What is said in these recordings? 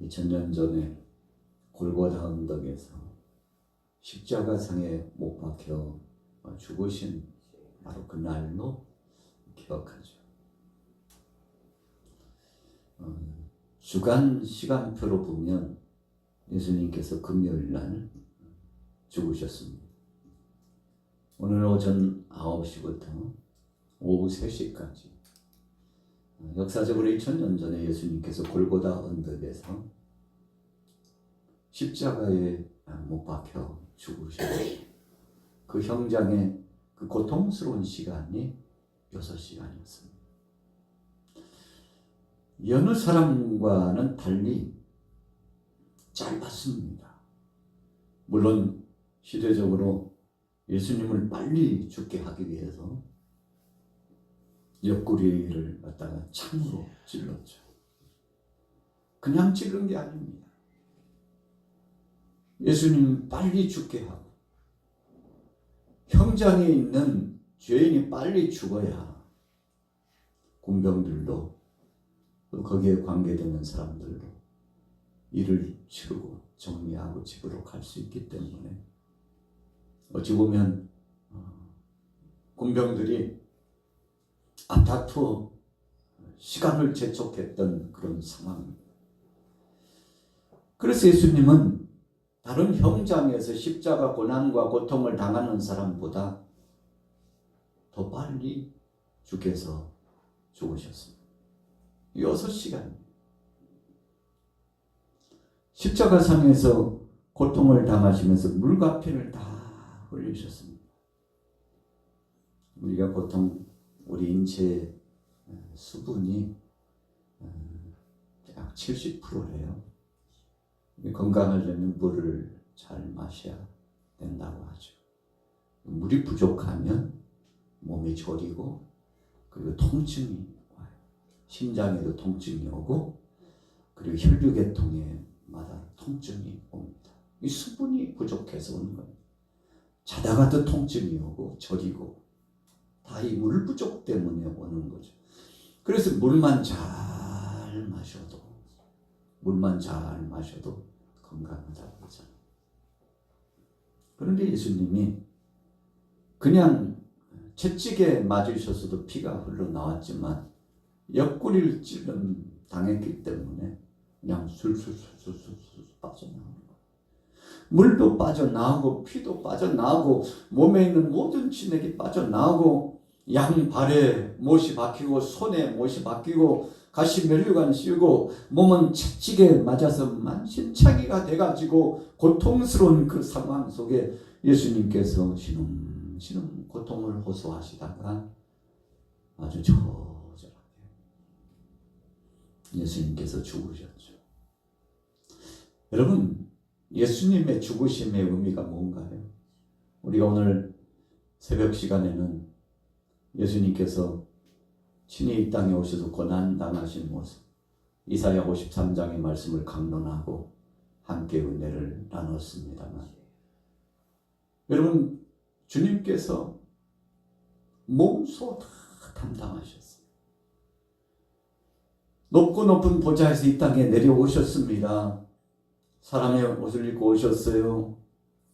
2000년 전에 골고다 언덕에서 십자가상에 못 박혀 죽으신 바로 그날로 기억하죠. 주간 시간표로 보면 예수님께서 금요일 날 죽으셨습니다. 오늘 오전 9시부터 오후 3시까지 역사적으로 2000년 전에 예수님께서 골고다 언덕에서 십자가에 못 박혀 죽으셨어요. 그 현장의 그 고통스러운 시간이 6시간이었습니다. 여느 사람과는 달리 짧았습니다. 물론 시대적으로 예수님을 빨리 죽게 하기 위해서 옆구리를 갖다가 창으로 찔렀죠. 그냥 찔른 게 아닙니다. 예수님 빨리 죽게 하고 현장에 있는 죄인이 빨리 죽어야 군병들도 또 거기에 관계되는 사람들도 일을 치르고 정리하고 집으로 갈 수 있기 때문에 어찌 보면 군병들이 앞다투어 시간을 재촉했던 그런 상황입니다. 그래서 예수님은 다른 현장에서 십자가 고난과 고통을 당하는 사람보다 더 빨리 주께서 죽으셨습니다. 6시간. 십자가상에서 고통을 당하시면서 물과 피를 다 흘리셨습니다. 우리가 보통 우리 인체의 수분이 약 70%예요. 건강하려면 물을 잘 마셔야 된다고 하죠. 물이 부족하면 몸이 저리고 그리고 통증이 와요. 심장에도 통증이 오고 그리고 혈류계통에마다 통증이 옵니다. 이 수분이 부족해서 오는 거예요. 자다가도 통증이 오고 저리고 다 이 물 부족 때문에 오는 거죠. 그래서 물만 잘 마셔도 건강하다고 하잖아요. 그런데 예수님이 그냥 채찍에 맞으셨어도 피가 흘러나왔지만 옆구리를 찔른 당했기 때문에 그냥 술술술술술 빠져나오는 거예요. 물도 빠져나오고 피도 빠져나오고 몸에 있는 모든 진액이 빠져나오고 양발에 못이 박히고 손에 못이 박히고 가시 면류관 씌우고 몸은 채찍에 맞아서 만신창이가 돼가지고 고통스러운 그 상황 속에 예수님께서 신음신음 고통을 호소하시다가 아주 처절하게 예수님께서 죽으셨죠. 여러분, 예수님의 죽으심의 의미가 뭔가요? 우리가 오늘 새벽 시간에는 예수님께서 친히 이 땅에 오셔서 고난당하신 모습, 이사야 53장의 말씀을 강론하고 함께 은혜를 나눴습니다만, 여러분, 주님께서 몸소 다 담당하셨어요. 높고 높은 보좌에서 이 땅에 내려오셨습니다. 사람의 옷을 입고 오셨어요.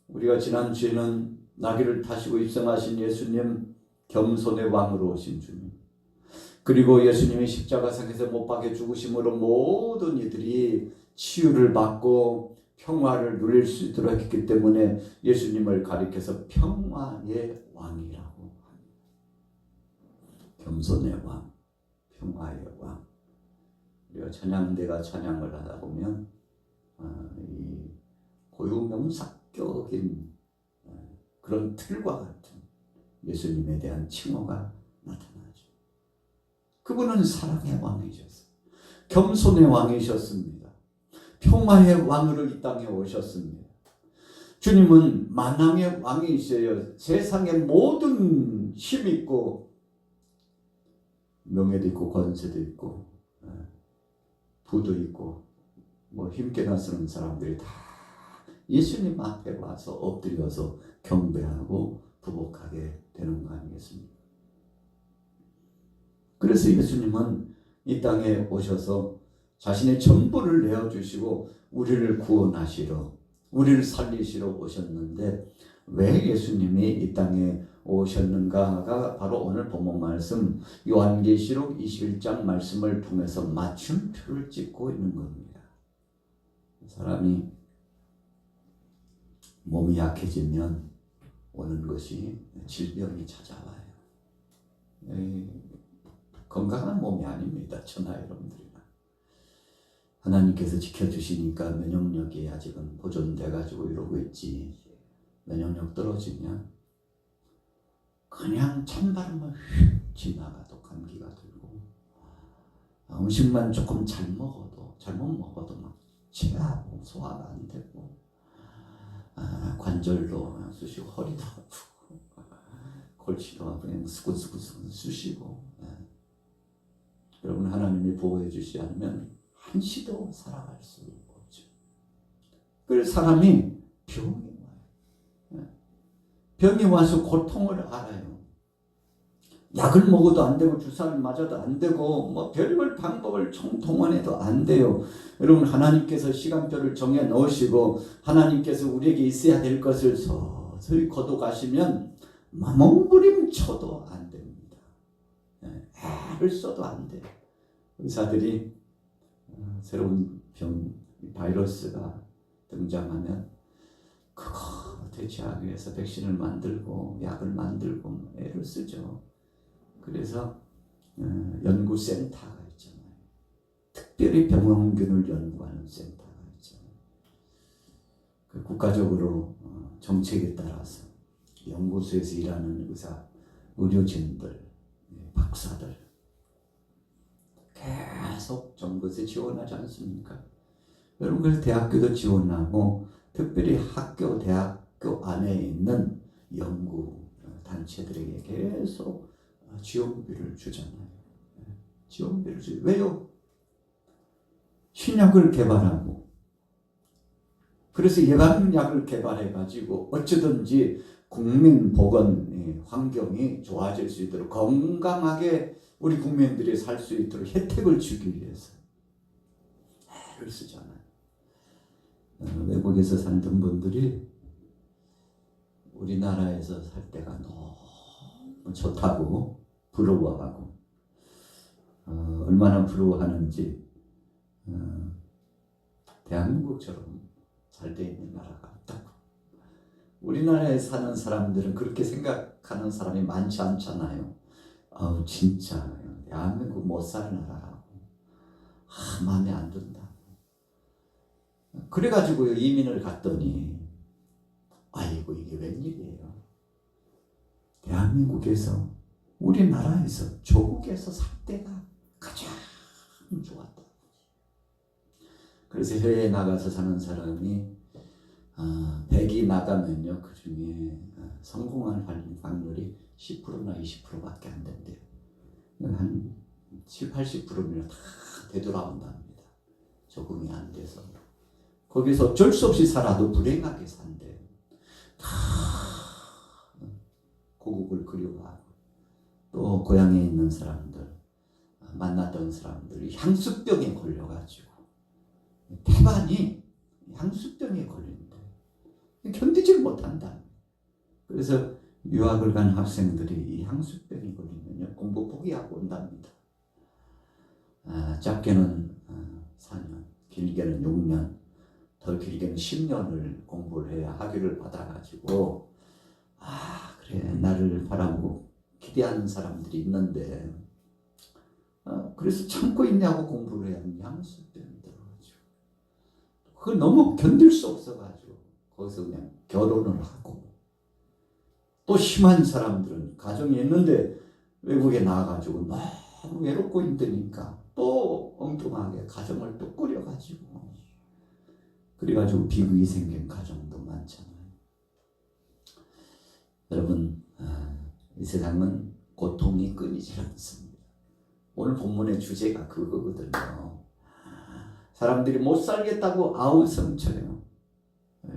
우리가 지난주에는 나귀를 타시고 입성하신 예수님, 겸손의 왕으로 오신 주님, 그리고 예수님이 십자가상에서 못 박혀 죽으심으로 모든 이들이 치유를 받고 평화를 누릴 수 있도록 했기 때문에 예수님을 가리켜서 평화의 왕이라고 합니다. 겸손의 왕, 평화의 왕. 우리가 찬양대가 찬양을 하다 보면 이 고유명사격인 그런 틀과 같은 예수님에 대한 칭호가 나타나죠. 그분은 사랑의 왕이셨어요. 겸손의 왕이셨습니다. 평화의 왕으로 이 땅에 오셨습니다. 주님은 만왕의 왕이셔요. 세상의 모든 힘 있고 명예도 있고 권세도 있고 부도 있고 뭐 힘께나 쓰는 사람들이 다 예수님 앞에 와서 엎드려서 경배하고 부복하게 되는 거 아니겠습니까? 그래서 예수님은 이 땅에 오셔서 자신의 전부를 내어주시고 우리를 구원하시러, 우리를 살리시러 오셨는데 왜 예수님이 이 땅에 오셨는가가 바로 오늘 본문 말씀 요한계시록 21장 말씀을 통해서 맞춤표를 찍고 있는 겁니다. 사람이 몸이 약해지면 오는 것이 질병이 찾아와요. 건강한 몸이 아닙니다. 저나 여러분들이나. 하나님께서 지켜주시니까 면역력이 아직은 보존돼 가지고 이러고 있지. 면역력 떨어지면 그냥 찬바람을 휙 지나가도 감기가 들고, 음식만 조금 잘못 먹어도 막 체하고 소화가 안 되고, 관절도 쑤시고 허리도 아프고 골치도 그냥 스쿠스쿠 쑤시고. 여러분, 하나님이 보호해 주시지 않으면 한시도 살아갈 수 없죠. 그래서 사람이 병이 와서 고통을 알아요. 약을 먹어도 안 되고 주사를 맞아도 안 되고 뭐 별별 방법을 총동원해도 안 돼요. 여러분, 하나님께서 시간표를 정해 놓으시고 하나님께서 우리에게 있어야 될 것을 서서히 거둬 가시면 몸부림쳐도 안 됩니다. 애를 써도 안 돼요. 의사들이 새로운 병, 바이러스가 등장하면 그거 대체하기 위해서 백신을 만들고 약을 만들고 애를 쓰죠. 그래서 연구센터가 있잖아요. 특별히 병원균을 연구하는 센터가 있잖아요. 그 국가적으로 정책에 따라서 연구소에서 일하는 의사, 의료진들, 박사들 계속 정부에서 지원하지 않습니까? 여러분, 그래서 대학교도 지원하고 특별히 학교, 대학교 안에 있는 연구 단체들에게 계속 지원비를 주잖아요. 지원비를 주죠. 왜요? 신약을 개발하고, 그래서 예방약을 개발해가지고 어쩌든지 국민 보건 환경이 좋아질 수 있도록, 건강하게 우리 국민들이 살 수 있도록 혜택을 주기 위해서 애를 쓰잖아요. 외국에서 살던 분들이 우리나라에서 살 때가 너무 좋다고 부러워하고, 얼마나 부러워하는지, 대한민국처럼 잘 돼 있는 나라가 없다고. 우리나라에 사는 사람들은 그렇게 생각하는 사람이 많지 않잖아요. 진짜 대한민국 못 사는 나라라고. 마음에 안 든다. 그래가지고 이민을 갔더니 아이고, 이게 웬일이에요. 대한민국에서, 우리나라에서, 조국에서 살 때가 가장 좋았다. 그래서 해외에 나가서 사는 사람이 100이 나가면요, 그 중에 성공할 확률이 10%나 20%밖에 안 된대요. 한 70, 80%면 다 되돌아온답니다. 적응이 안 돼서. 거기서 어쩔 수 없이 살아도 불행하게 산대요. 다 고국을 그리워하고, 또 고향에 있는 사람들, 만났던 사람들이 향수병에 걸려가지고 태반이 향수병에 걸린대. 견디질 못한다. 그래서 유학을 간 학생들이 이 향수병이 걸리면 공부 포기하고 온답니다. 짧게는 4년, 길게는 6년, 더 길게는 10년을 공부를 해야 학위를 받아가지고, 그래, 나를 바라보고 기대하는 사람들이 있는데, 그래서 참고 있냐고 공부를 해야 하는 향수병이 들어가지고, 그걸 너무 견딜 수 없어가지고 거기서 그냥 결혼을 하고, 또 심한 사람들은 가정이 있는데 외국에 나와가지고 너무 외롭고 힘드니까 또 엉뚱하게 가정을 또 꾸려가지고, 그래가지고 비극이 생긴 가정도 많잖아요. 여러분, 이 세상은 고통이 끊이질 않습니다. 오늘 본문의 주제가 그거거든요. 사람들이 못 살겠다고 아우성쳐요.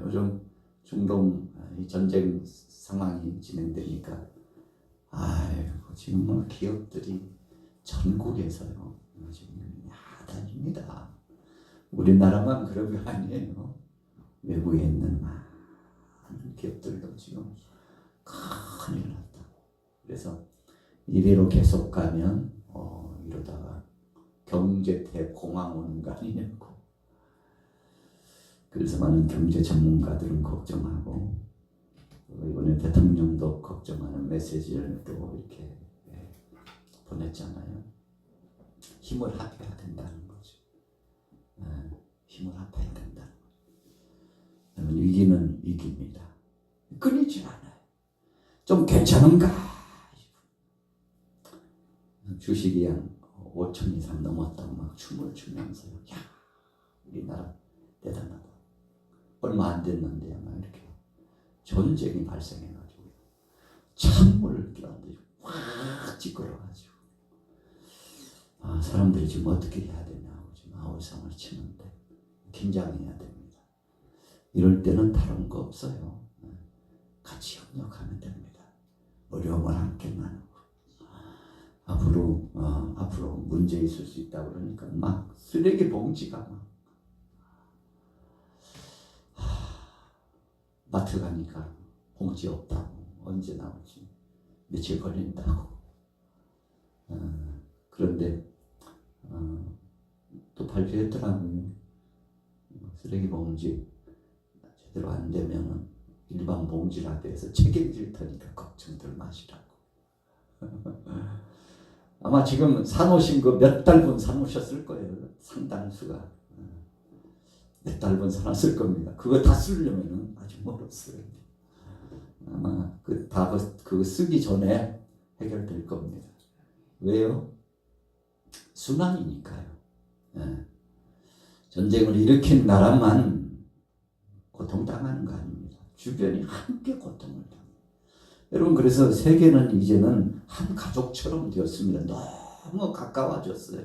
요즘 중동 전쟁 상황이 진행되니까, 지금 기업들이 전국에서요, 지금 야단입니다. 우리나라만 그런 거 아니에요. 외국에 있는 많은 기업들도 지금 큰일 났다. 그래서 이대로 계속 가면 이러다가 경제 대공황 오는 거 아니냐고. 그래서 많은 경제 전문가들은 걱정하고 이번에 대통령도 걱정하는 메시지를 또 이렇게 보냈잖아요. 힘을 합해야 된다는 거죠. 힘을 합해야 된다는 거죠. 위기는 위기입니다. 끊이지 않아요. 좀 괜찮은가? 주식이 한 5천 이상 넘었다고 막 춤을 추면서요. 야, 우리나라 대단하다. 얼마 안 됐는데 막 이렇게 전쟁이 발생해가지고 찬물을 끼얹듯이 확 찌그러가지고 사람들이 지금 어떻게 해야 되냐고 지금 아우성을 치는데 긴장해야 됩니다. 이럴 때는 다른 거 없어요. 같이 협력하면 됩니다. 어려움을 함께 나누고 앞으로 문제 있을 수 있다 그러니까 막 쓰레기 봉지가 막 마트 가니까 봉지 없다고 언제 나올지 며칠 걸린다고 그런데 또 발표했더라고요. 쓰레기 봉지 제대로 안 되면은 일반 봉지라도 해서 책임질 테니까 걱정들 마시라고. 아마 지금 사놓으신 거 몇 달분 사놓으셨을 거예요. 상당수가 몇 달분 사놨을 겁니다. 그거 다 쓰려면은 아직 멀었어요. 아마 그거 쓰기 전에 해결될 겁니다. 왜요? 순환이니까요. 전쟁을 일으킨 나라만 고통당하는 거 아닙니다. 주변이 함께 고통을 당합니다. 여러분 그래서 세계는 이제는 한 가족처럼 되었습니다. 너무 가까워졌어요.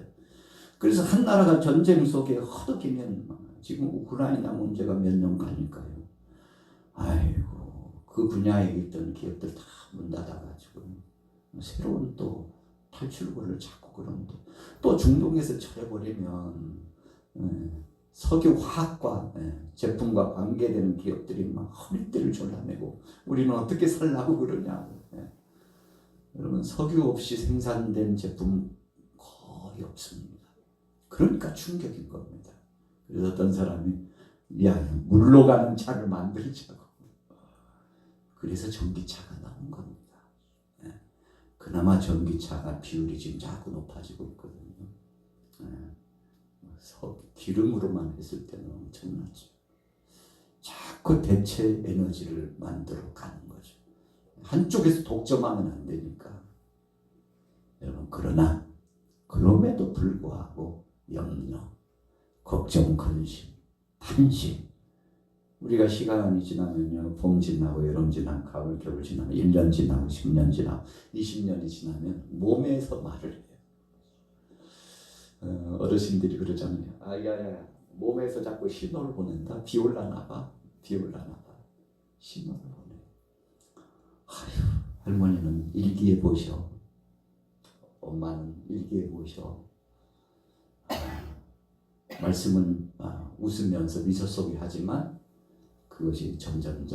그래서 한 나라가 전쟁 속에 허덕이면 지금 우크라이나 문제가 몇 년 가니까요. 아이고 그 분야에 있던 기업들 다 문 닫아가지고 새로운 또 탈출구를 찾고 그러는데 또 중동에서 처해버리면 석유 화학과 제품과 관계되는 기업들이 막 허리띠를 졸라매고 우리는 어떻게 살라고 그러냐고. 여러분 석유 없이 생산된 제품 거의 없습니다. 그러니까 충격인 겁니다. 그래서 어떤 사람이 야 물로 가는 차를 만들자고. 그래서 전기차가 나온 겁니다. 그나마 전기차가 비율이 지금 자꾸 높아지고 있거든요. 기름으로만 했을 때는 엄청나죠. 자꾸 대체 에너지를 만들어 가는 거죠. 한쪽에서 독점하면 안 되니까. 여러분 그러나 그럼에도 불구하고 염려, 걱정, 근심, 탄심. 우리가 시간이 지나면요. 봄 지나고 여름 지나고 가을 겨울 지나고 1년 지나고 10년 지나고 20년이 지나면 몸에서 말을 해요. 어르신들이 그러잖아요. 야야야 몸에서 자꾸 신호를 보낸다. 비 올라나 봐. 신호를 보내. 아휴, 할머니는 일기에 보셔. 엄마는 일기에 보셔. 말씀은 웃으면서 미소 속에 하지만 그것이 점점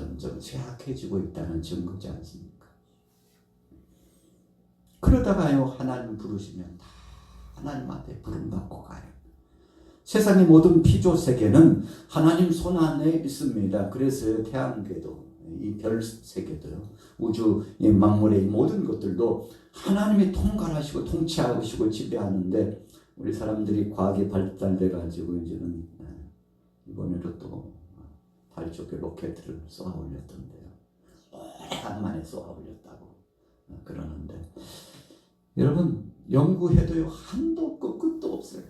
쇠약해지고 있다는 증거지 않습니까? 그러다가요 하나님 부르시면 다 하나님 앞에 부름받고 가요. 세상의 모든 피조 세계는 하나님 손 안에 있습니다. 그래서 태양계도 이 별 세계도요 우주의 만물의 이 모든 것들도 하나님이 통괄하시고 통치하시고 지배하는데 우리 사람들이 과학이 발달돼 가지고 이제는 이번에도 또 달 쪽에 로켓을 쏘아 올렸던데요. 오래간만에 쏘아 올렸다고 그러는데 여러분 연구해도요 한도 없고 끝도 없어요.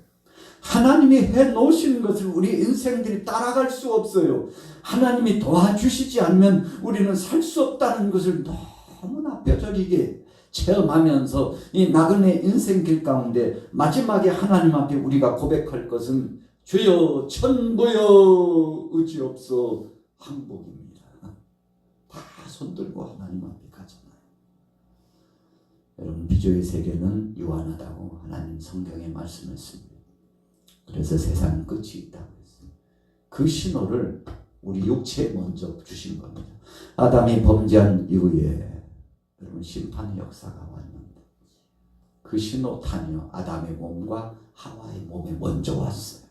하나님이 해놓으신 것을 우리 인생들이 따라갈 수 없어요. 하나님이 도와주시지 않으면 우리는 살 수 없다는 것을 너무나 뼈저리게 체험하면서 이 나그네 인생길 가운데 마지막에 하나님 앞에 우리가 고백할 것은 주여 천부여 의지없어 항복입니다. 다 손들고 하나님 앞에 가잖아요. 여러분 비조의 세계는 유한하다고 하나님 성경에 말씀했습니다. 그래서 세상 끝이 있다고 그 신호를 우리 육체에 먼저 주신 겁니다. 아담이 범죄한 이후에 여러분 심판의 역사가 왔는데 그 신호탄이요 아담의 몸과 하와의 몸에 먼저 왔어요.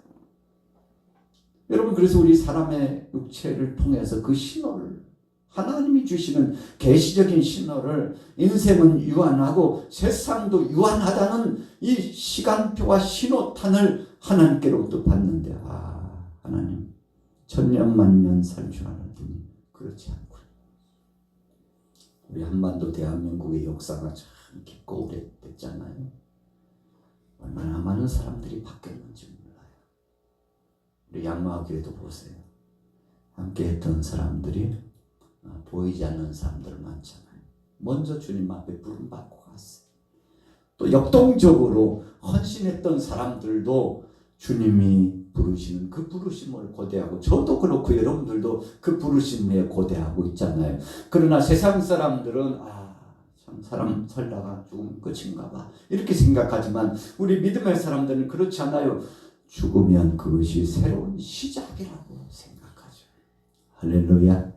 여러분 그래서 우리 사람의 육체를 통해서 그 신호를 하나님이 주시는 계시적인 신호를 인생은 유한하고 세상도 유한하다는 이 시간표와 신호탄을 하나님께로부터 받는데 하나님 천년 만년 살 줄 알았더니 그렇지 않고 우리 한반도 대한민국의 역사가 참 깊고 오래됐잖아요. 얼마나 많은 사람들이 바뀌었는지 몰라요. 우리 양마교회도 보세요. 함께 했던 사람들이 보이지 않는 사람들 많잖아요. 먼저 주님 앞에 부름받고 갔어요. 또 역동적으로 헌신했던 사람들도 주님이 부르시는 그 부르심을 고대하고 저도 그렇고 여러분들도 그 부르심에 고대하고 있잖아요. 그러나 세상 사람들은 참 사람 살다가 죽으면 끝인가 봐 이렇게 생각하지만 우리 믿음의 사람들은 그렇지 않아요. 죽으면 그것이 새로운 시작이라고 생각하죠. 할렐루야.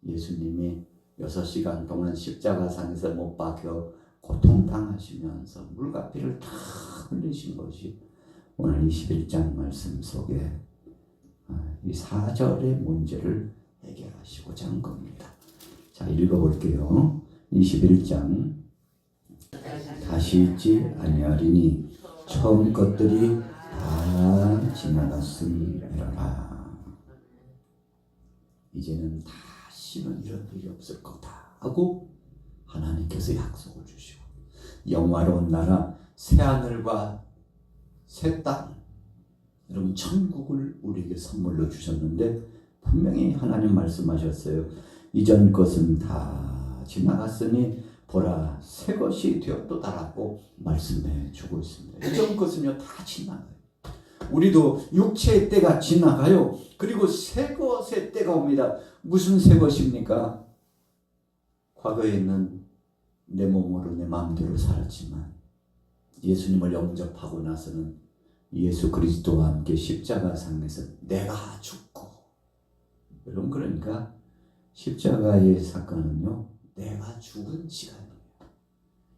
예수님이 6시간 동안 십자가상에서 못 박혀 고통당하시면서 물과 피를 다 흘리신 것이 오늘 21장 말씀 속에 이 4절의 문제를 해결하시고자 한 겁니다. 자, 읽어볼게요. 21장 다시 읽지 아니하리니 처음 것들이 다 지나갔으리라. 이제는 다시는 이런 일이 없을 거다 하고 하나님께서 약속을 주시고 영화로운 나라 새하늘과 새 땅 여러분 천국을 우리에게 선물로 주셨는데 분명히 하나님 말씀하셨어요. 이전 것은 다 지나갔으니 보라 새 것이 되었도다라고 말씀해 주고 있습니다. 이전 것은요 다 지나가요. 우리도 육체의 때가 지나가요. 그리고 새 것의 때가 옵니다. 무슨 새 것입니까? 과거에 있는 내 몸으로 내 마음대로 살았지만 예수님을 영접하고 나서는 예수 그리스도와 함께 십자가상에서 내가 죽고 여러분 그러니까 십자가의 사건은요 내가 죽은 시간이에요.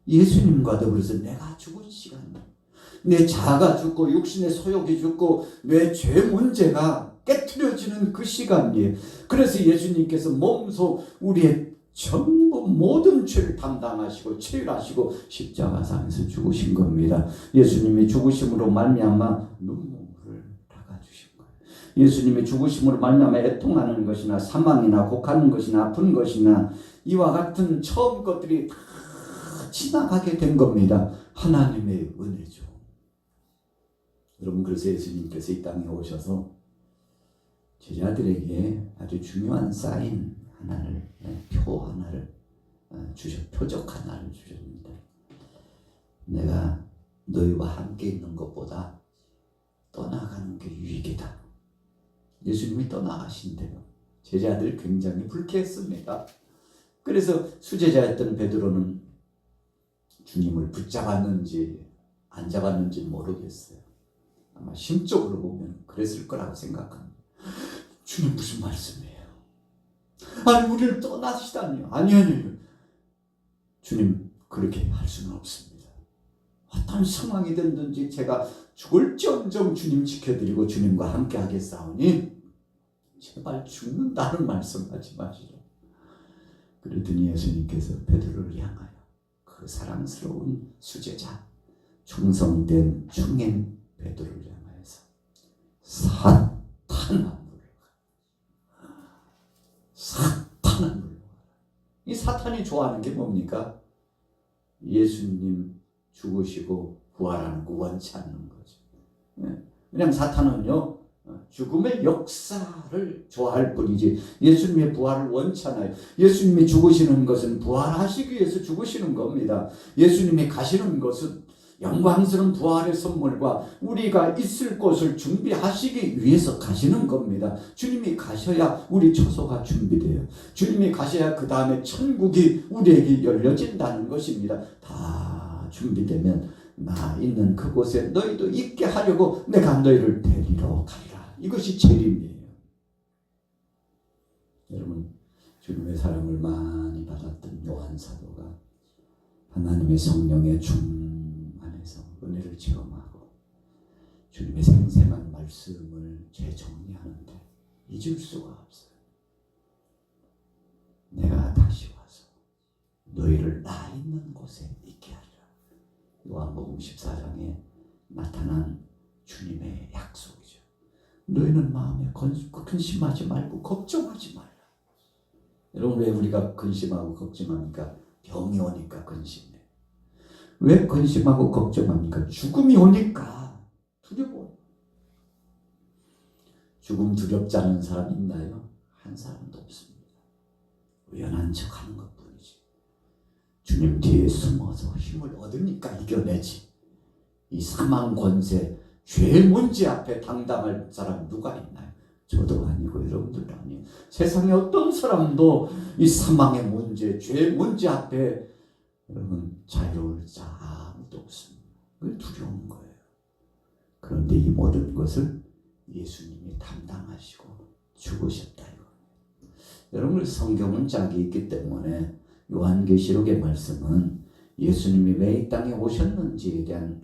예수님과 더불어서 내가 죽은 시간이에요. 내 자아가 죽고 육신의 소욕이 죽고 내 죄 문제가 깨트려지는 그 시간이에요. 그래서 예수님께서 몸소 우리의 전부 모든 죄를 담당하시고 체휼하시고 십자가상에서 죽으신 겁니다. 예수님이 죽으심으로 말미암아 눈물을 닦아주신 거예요. 예수님이 죽으심으로 말미암아 애통하는 것이나 사망이나 곡하는 것이나 아픈 것이나 이와 같은 처음 것들이 다 지나가게 된 겁니다. 하나님의 은혜죠. 여러분 그래서 예수님께서 이 땅에 오셔서 제자들에게 아주 중요한 사인 하나를 표 하나를 표적 하나를 주셨습니다. 내가 너희와 함께 있는 것보다 떠나가는 게 유익이다. 예수님이 떠나가신대요. 제자들이 굉장히 불쾌했습니다. 그래서 수제자였던 베드로는 주님을 붙잡았는지 안 잡았는지 모르겠어요. 아마 심적으로 보면 그랬을 거라고 생각합니다. 주님 무슨 말씀이에요? 아니 우리를 떠나시다니요. 아니요. 주님 그렇게 할 수는 없습니다. 어떤 상황이 됐든지 제가 죽을지언정 주님 지켜드리고 주님과 함께 하겠사오니 제발 죽는다는 말씀하지 마시죠. 그러더니 예수님께서 베드로를 향하여 그 사랑스러운 수제자 충성된 충행 베드로를 향하여서 사탄아 이 사탄이 좋아하는 게 뭡니까? 예수님 죽으시고 부활하는 거 원치 않는 거죠. 그냥 사탄은요 죽음의 역사를 좋아할 뿐이지 예수님의 부활을 원치 않아요. 예수님이 죽으시는 것은 부활하시기 위해서 죽으시는 겁니다. 예수님이 가시는 것은 영광스러운 부활의 선물과 우리가 있을 곳을 준비하시기 위해서 가시는 겁니다. 주님이 가셔야 우리 처소가 준비돼요. 주님이 가셔야 그 다음에 천국이 우리에게 열려진다는 것입니다. 다 준비되면 나 있는 그곳에 너희도 있게 하려고 내가 너희를 데리러 가리라. 이것이 재림이에요. 여러분, 주님의 사랑을 많이 받았던 요한 사도가 하나님의 성령의 충만해서 은혜를 체험하고 주님의 생생한 말씀을 재정리하는데 잊을 수가 없어요. 내가 다시 와서 너희를 나 있는 곳에 있게 하리라. 요한복음 14장에 나타난 주님의 약속이죠. 너희는 마음에 근심하지 말고 걱정하지 말라. 여러분, 왜 우리가 근심하고 걱정합니까? 병이 오니까 근심해. 왜 근심하고 걱정합니까? 죽음이 오니까 두려워. 죽음 두렵지 않은 사람 있나요? 한 사람도 없습니다. 우연한 척하는 것뿐이지. 주님 뒤에 숨어서 힘을 얻으니까 이겨내지. 이 사망 권세, 죄의 문제 앞에 당당할 사람 누가 있나요? 저도 아니고 여러분들도 아니에요. 세상에 어떤 사람도 이 사망의 문제, 죄의 문제 앞에 여러분 자유로울 자 아무도 없습니다. 그게 두려운 거예요. 그런데 이 모든 것을 예수님이 담당하시고 죽으셨다 이겁니다. 여러분, 성경은 짝이 있기 때문에 요한계시록의 말씀은 예수님이 왜 이 땅에 오셨는지에 대한,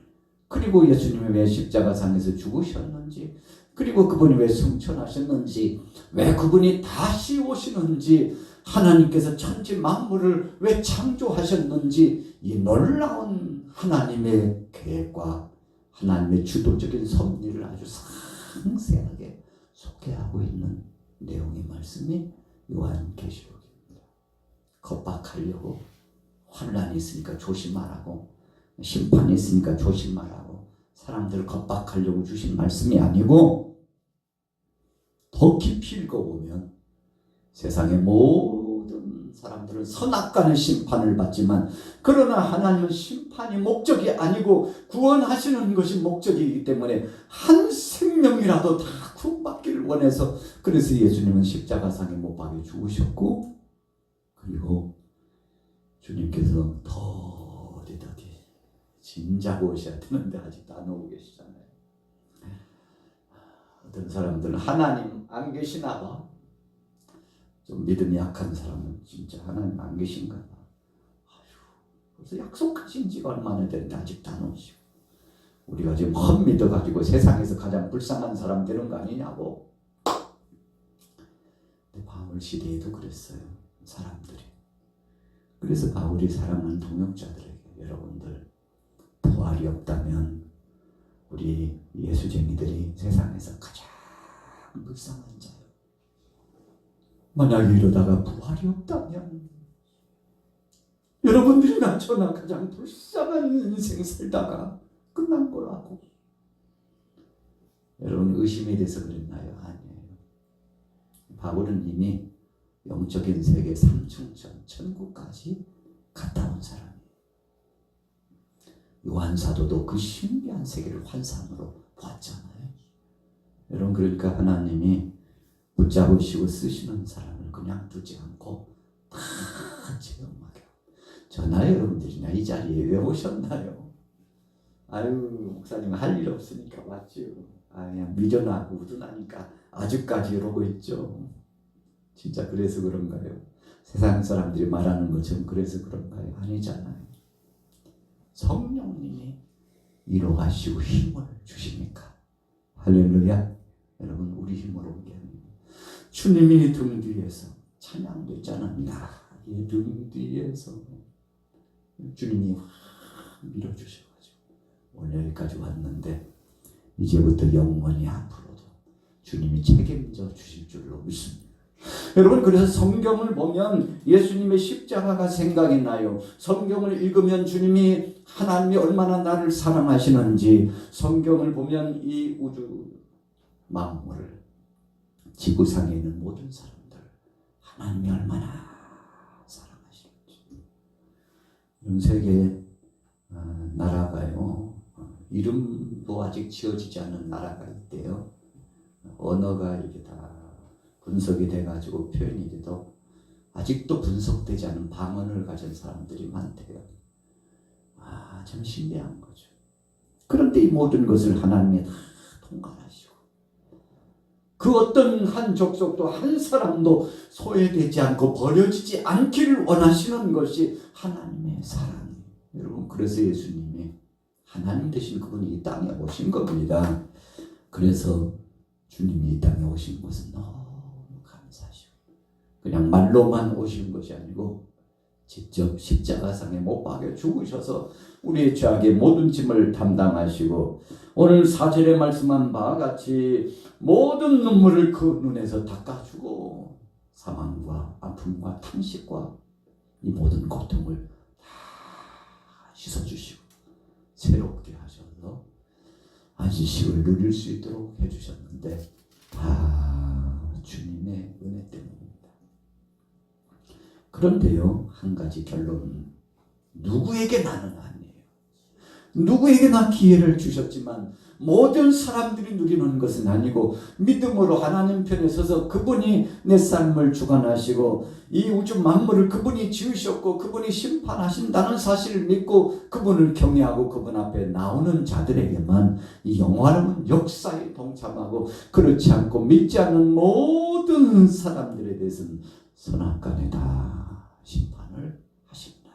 그리고 예수님이 왜 십자가상에서 죽으셨는지, 그리고 그분이 왜 승천하셨는지, 왜 그분이 다시 오시는지, 하나님께서 천지 만물을 왜 창조하셨는지, 이 놀라운 하나님의 계획과 하나님의 주도적인 섭리를 아주 상세하게 소개하고 있는 내용의 말씀이 요한계시록입니다. 겁박하려고, 환란이 있으니까 조심하라고, 심판이 있으니까 조심하라고 사람들을 겁박하려고 주신 말씀이 아니고, 더 깊이 읽어보면 세상의 모든 사람들은 선악간의 심판을 받지만, 그러나 하나님은 심판이 목적이 아니고 구원하시는 것이 목적이기 때문에 한 생명이라도 다 구원받기를 원해서, 그래서 예수님은 십자가상에 못 박혀 죽으셨고, 그리고 주님께서 더디더디 진작 오셔야 되는데 아직도 안 오고 계시잖아요. 어떤 사람들은 하나님 안 계시나 봐. 좀 믿음이 약한 사람은 진짜 하나님 안 계신가 봐. 그래서 약속하신 지가 얼마나 됐는데 아직도 안 오시고, 우리가 지금 헛믿어가지고 세상에서 가장 불쌍한 사람 되는 거 아니냐고. 근데 바울 시대에도 그랬어요, 사람들이. 그래서 바울이 사랑하는 동역자들에게, 여러분들 부활이 없다면 우리 예수쟁이들이 세상에서 가장 불쌍한 자예요. 만약에 이러다가 부활이 없다면 여러분들이나 저나 가장 불쌍한 인생 살다가 끝난 거라고. 여러분, 의심에 대해서 그랬나요? 아니에요. 바울은 이미 영적인 세계 3층전 천국까지 갔다 온 사람이에요. 요한 사도도 그 신비한 세계를 환상으로 봤잖아요. 여러분, 그러니까 하나님이 붙잡으시고 쓰시는 사람을 그냥 두지 않고 다 체험하게. 저나 여러분들이나 이 자리에 왜 오셨나요? 아유, 목사님 할 일 없으니까 왔지요. 그냥 미련하고 우둔하니까 아직까지 이러고 있죠. 진짜 그래서 그런가요? 세상 사람들이 말하는 것처럼 그래서 그런가요? 아니잖아요. 성령님이 위로하시고 힘을 주시니까. 할렐루야. 여러분, 우리 힘으로 온 게 아니에요. 주님이 등 뒤에서, 찬양도 있잖아요. 나의 등 뒤에서 주님이 밀어주셔가지고 오늘 여기까지 왔는데, 이제부터 영원히 앞으로도 주님이 책임져 주실 줄로 믿습니다. 여러분, 그래서 성경을 보면 예수님의 십자가가 생각이 나요. 성경을 읽으면 주님이, 하나님이 얼마나 나를 사랑하시는지, 성경을 보면 이 우주 만물을, 지구상에 있는 모든 사람들, 하나님이 얼마나 사랑하시는지. 전 세계 나라가요, 이름도 아직 지어지지 않은 나라가 있대요. 언어가 이게 다 분석이 돼가지고 표현이 돼도 아직도 분석되지 않은 방언을 가진 사람들이 많대요. 참 신기한 거죠. 그런데 이 모든 것을 하나님이 다 통과하시고, 그 어떤 한 족속도 한 사람도 소외되지 않고 버려지지 않기를 원하시는 것이 하나님의 사랑이에요. 여러분, 그래서 예수님이 하나님 되신 그분이 이 땅에 오신 겁니다. 그래서 주님이 이 땅에 오신 것은 너무 감사하시고, 그냥 말로만 오신 것이 아니고 직접 십자가상에 못 박혀 죽으셔서 우리의 죄악의 모든 짐을 담당하시고, 오늘 4절에 말씀한 바와 같이 모든 눈물을 그 눈에서 닦아주고 사망과 아픔과 탄식과 이 모든 고통을 다 씻어주시고 새롭게 하셔서 안식을 누릴 수 있도록 해주셨는데, 다 주님의 은혜 때문입니다. 그런데요, 한 가지 결론은 누구에게 나는 아니에요. 누구에게나 기회를 주셨지만 모든 사람들이 누리는 것은 아니고, 믿음으로 하나님 편에 서서 그분이 내 삶을 주관하시고 이 우주 만물을 그분이 지으셨고 그분이 심판하신다는 사실을 믿고 그분을 경외하고 그분 앞에 나오는 자들에게만 이 영원한 역사에 동참하고, 그렇지 않고 믿지 않는 모든 사람들에 대해서는 선악간에 다 심판을 하십니다.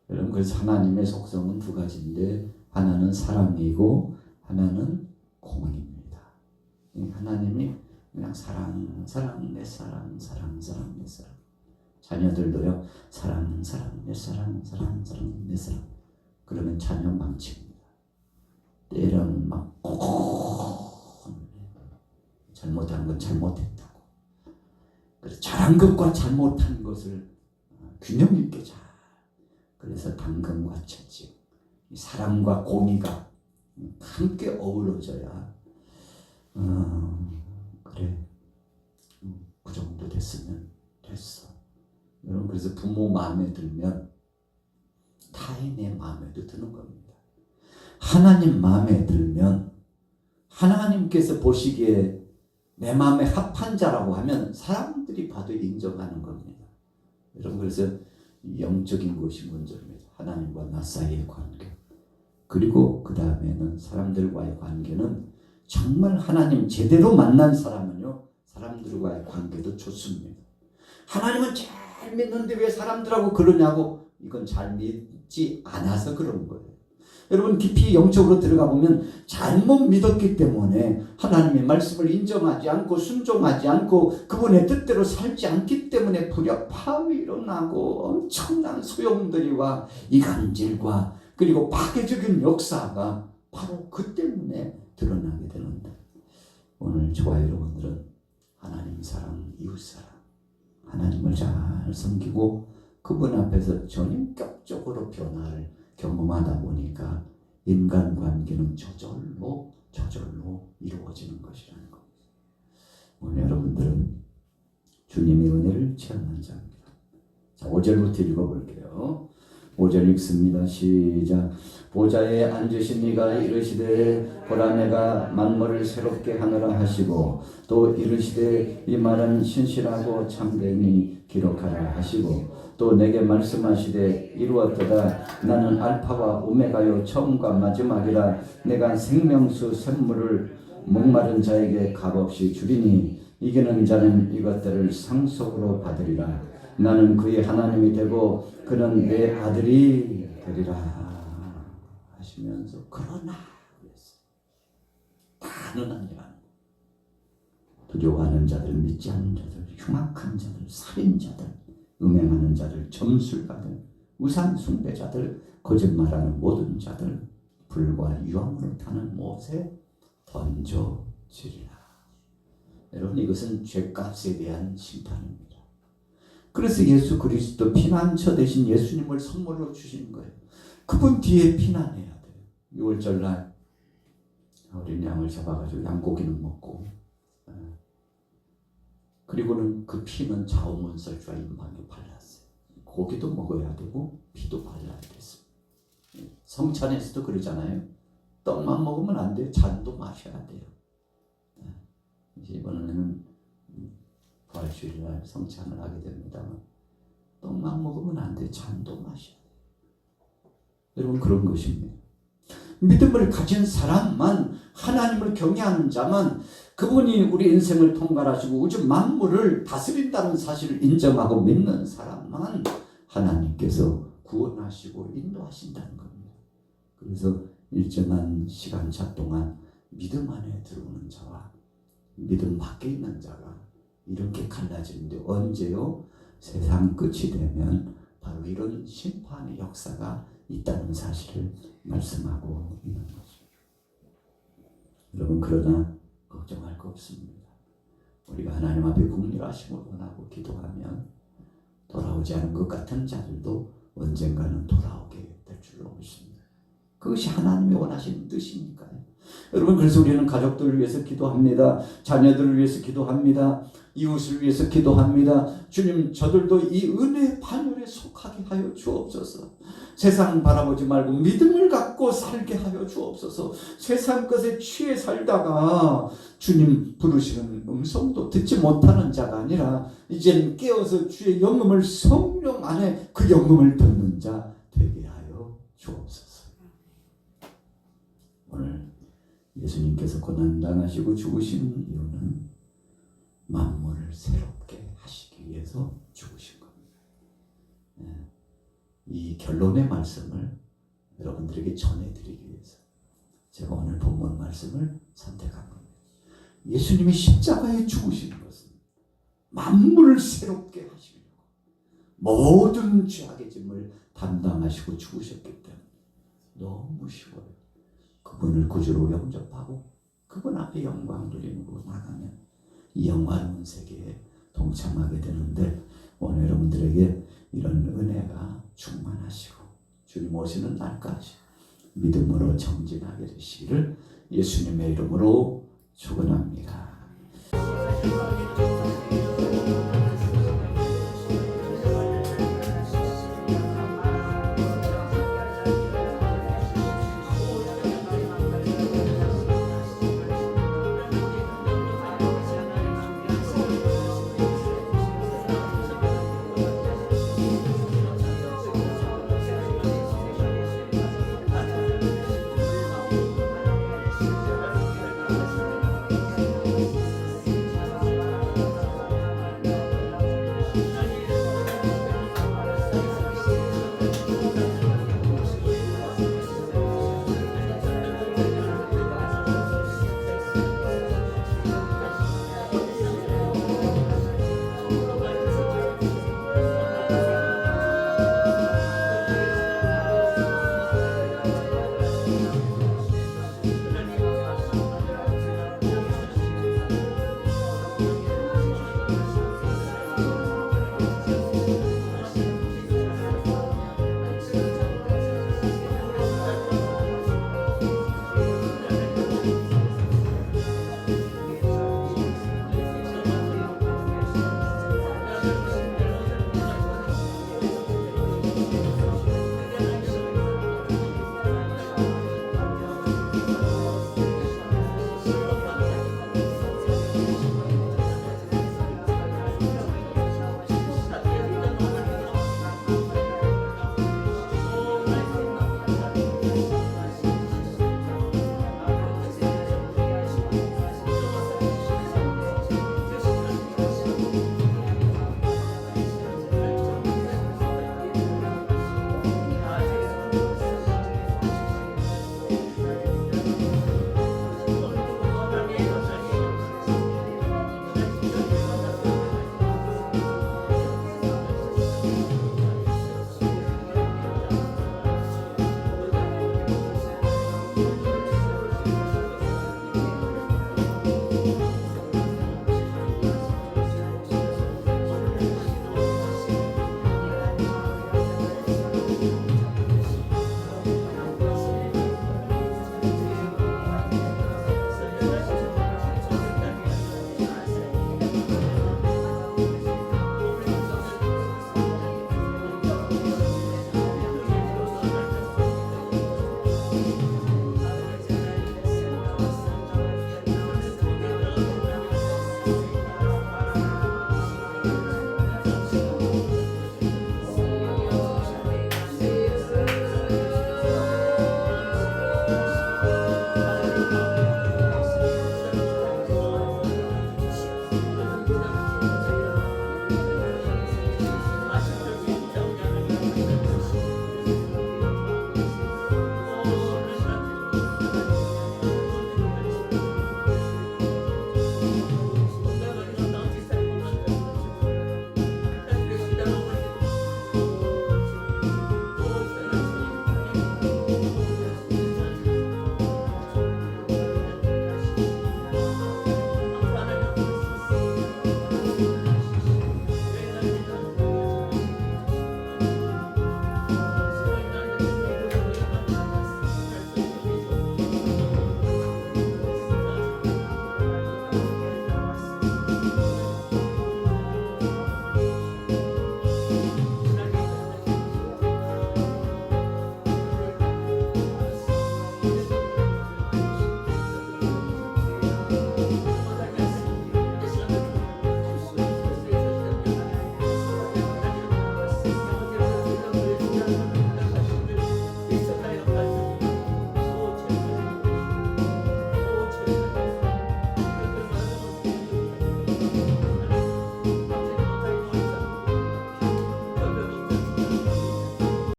여러분, 그래서 하나님의 속성은 두 가지인데, 하나는 사랑이고 하나는 공의입니다. 하나님이 그냥 사랑, 사랑, 내 사랑, 사랑, 사랑, 내 사랑. 자녀들도요, 사랑, 사랑, 내 사랑, 사랑, 사랑, 내 사랑. 그러면 자녀 망칩니다. 때로는 막 잘못한 건 잘못했다고. 그래서 잘한 것과 잘못한 것을 균형 있게 잘. 그래서 당근과 채찍, 사랑과 공의가 함께 어우러져야 그래, 그 정도 됐으면 됐어. 여러분, 그래서 부모 마음에 들면 타인의 마음에도 드는 겁니다. 하나님 마음에 들면 하나님께서 보시기에 내 마음에 합한 자라고 하면 사람들이 봐도 인정하는 겁니다. 여러분, 그래서 영적인 것이 먼저입니다. 하나님과 나 사이의 관계. 그리고 그 다음에는 사람들과의 관계는 정말 하나님 제대로 만난 사람은요, 사람들과의 관계도 좋습니다. 하나님은 잘 믿는데 왜 사람들하고 그러냐고, 이건 잘 믿지 않아서 그런 거예요. 여러분, 깊이 영적으로 들어가 보면 잘못 믿었기 때문에 하나님의 말씀을 인정하지 않고 순종하지 않고 그분의 뜻대로 살지 않기 때문에 불협화음이 일어나고 엄청난 소용돌이와 이간질과 그리고 파괴적인 역사가 바로 그 때문에 드러나게 되는데, 오늘 저와 여러분들은 하나님 사랑, 이웃 사랑, 하나님을 잘 섬기고 그분 앞에서 전인격적으로 변화를 경험하다 보니까 인간관계는 저절로 이루어지는 것이라는 겁니다. 오늘 여러분들은 주님의 은혜를 체험한 자입니다. 자, 5절부터 읽어볼게요. 5절 읽습니다. 시작. 보좌에 앉으신 이가 이르시되 보라 내가 만물을 새롭게 하느라 하시고, 또 이르시되 이 말은 신실하고 참되니 기록하라 하시고, 또 내게 말씀하시되 이루었도다. 나는 알파와 오메가요 처음과 마지막이라. 내가 생명수 샘물을 목마른 자에게 값없이 주리니 이기는 자는 이것들을 상속으로 받으리라. 나는 그의 하나님이 되고 그는 내 아들이 되리라 하시면서, 그러나 다는 아니라 두려워하는 자들, 믿지 않는 자들, 흉악한 자들, 살인자들, 음행하는 자들, 점술가들, 우상 숭배자들, 거짓말하는 모든 자들, 불과 유황으로 타는 못에 던져지리라. 여러분, 이것은 죄값에 대한 심판입니다. 그래서 예수 그리스도 피난처 대신 예수님을 선물로 주신 거예요. 그분 뒤에 피난해야 돼요. 6월절날 어린 양을 잡아가지고 양고기는 먹고, 그리고는 그 피는 좌우문설주와 임방에 발랐어요. 고기도 먹어야 되고 피도 발라야 됐습니다. 성찬에서도 그러잖아요. 떡만 먹으면 안 돼요. 잔도 마셔야 돼요. 이번에는 부활주일날 성찬을 하게 됩니다만, 떡만 먹으면 안 돼요. 잔도 마셔야 돼요. 여러분, 그런 것입니다. 믿음을 가진 사람만, 하나님을 경외하는 자만 그분이 우리 인생을 통괄하시고 우주 만물을 다스린다는 사실을 인정하고 믿는 사람만 하나님께서 구원하시고 인도하신다는 겁니다. 그래서 일정한 시간차 동안 믿음 안에 들어오는 자와 믿음 밖에 있는 자가 이렇게 갈라지는데 언제요? 세상 끝이 되면 바로 이런 심판의 역사가 있다는 사실을 말씀하고 있는 거죠. 여러분, 그러나 걱정할 거 없습니다. 우리가 하나님 앞에 국률하심을 원하고 기도하면 돌아오지 않은 것 같은 자들도 언젠가는 돌아오게 될 줄로 믿습니다. 그것이 하나님이 원하시는 뜻이니까요. 여러분, 그래서 우리는 가족들을 위해서 기도합니다. 자녀들을 위해서 기도합니다. 이웃을 위해서 기도합니다. 주님, 저들도 이 은혜의 반열에 속하게 하여 주옵소서. 세상 바라보지 말고 믿음을 갖고 살게 하여 주옵소서. 세상 것에 취해 살다가 주님 부르시는 음성도 듣지 못하는 자가 아니라 이제는 깨어서 주의 영음을, 성령 안에 그 영음을 듣는 자 되게 하여 주옵소서. 오늘 예수님께서 고난당하시고 죽으신 이유는 만물을 새롭게 하시기 위해서 죽으신 겁니다. 이 결론의 말씀을 여러분들에게 전해드리기 위해서 제가 오늘 본문 말씀을 선택한 겁니다. 예수님이 십자가에 죽으시는 것은 만물을 새롭게 하시려고 모든 죄악의 짐을 담당하시고 죽으셨기 때문에 너무 쉬워요. 그분을 구주로 영접하고 그분 앞에 영광 돌리고 나가면 이 영화로운 세계에 동참하게 되는데, 오늘 여러분들에게 이런 은혜가 충만하시고 주님 오시는 날까지 믿음으로 정진하게 되시기를 예수님의 이름으로 축원합니다.